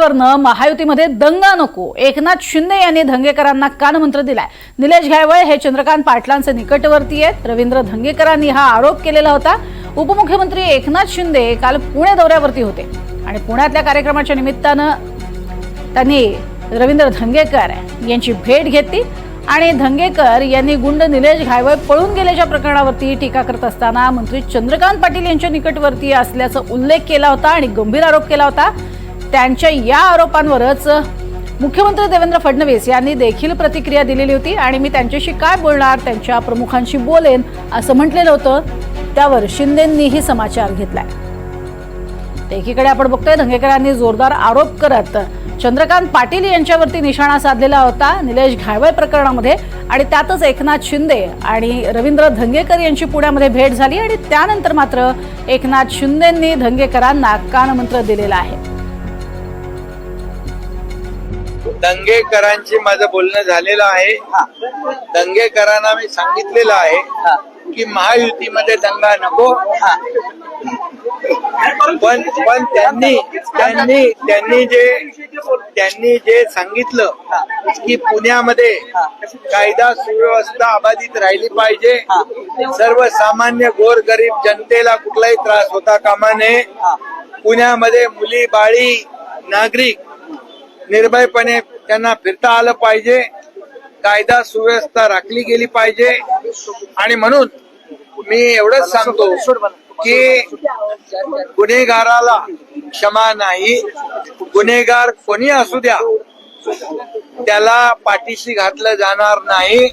मुद्द्यावरनं महायुतीमध्ये दंगा नको, एकनाथ शिंदे यांनी धंगेकरांना कानमंत्र दिलाय। निलेश घायवळ हे चंद्रकांत पाटलांचे निकटवर्ती आहेत। रवींद्र धंगेकरांनी हा आरोप केलेला होता। उपमुख्यमंत्री एकनाथ शिंदे काल पुणे दौऱ्यावरती होते आणि पुण्यातल्या कार्यक्रमाच्या निमित्तानं त्यांनी रवींद्र धंगेकर यांची भेट घेतली आणि धंगेकर यांनी गुंड निलेश घायवळ पळून गेल्याच्या प्रकरणावरती टीका करत असताना मंत्री चंद्रकांत पाटील यांच्या निकटवर्ती असल्याचा उल्लेख केला होता आणि गंभीर आरोप केला होता। त्यांच्या या आरोपांवरच मुख्यमंत्री देवेंद्र फडणवीस यांनी देखील प्रतिक्रिया दिलेली होती आणि मी त्यांच्याशी काय बोलणार, त्यांच्या प्रमुखांशी बोलेन असं म्हटलेलं होतं। त्यावर शिंदेंनीही समाचार घेतलाय। एकीकडे आपण बघतोय धंगेकरांनी जोरदार आरोप करत चंद्रकांत पाटील यांच्यावरती निशाणा साधलेला होता निलेश घायवळ प्रकरणामध्ये आणि त्यातच एकनाथ शिंदे आणि रवींद्र धंगेकर यांची पुण्यामध्ये भेट झाली आणि त्यानंतर मात्र एकनाथ शिंदेंनी धंगेकरांना कानमंत्र दिलेला आहे। दंगेकरांची माझं बोलणं झालेलं आहे। दंगेकरांना मी सांगितलेलं आहे की महायुतीमध्ये दंगा नको, पण त्यांनी जे सांगितलं की पुण्यामध्ये कायदा सुव्यवस्था अबाधित राहिली पाहिजे, सर्वसामान्य गोरगरीब जनतेला कुठलाही त्रास होता कामा नये, पुण्यामध्ये मुली बाळी नागरिक निर्भयपणे त्यांना फिरता आलं पाहिजे, कायदा सुव्यवस्था राखली गेली पाहिजे। आणि म्हणून मी एवढंच सांगतो की गुन्हेगाराला क्षमा नाही, गुन्हेगार कोणी असू द्या त्याला पाठीशी घातलं जाणार नाही।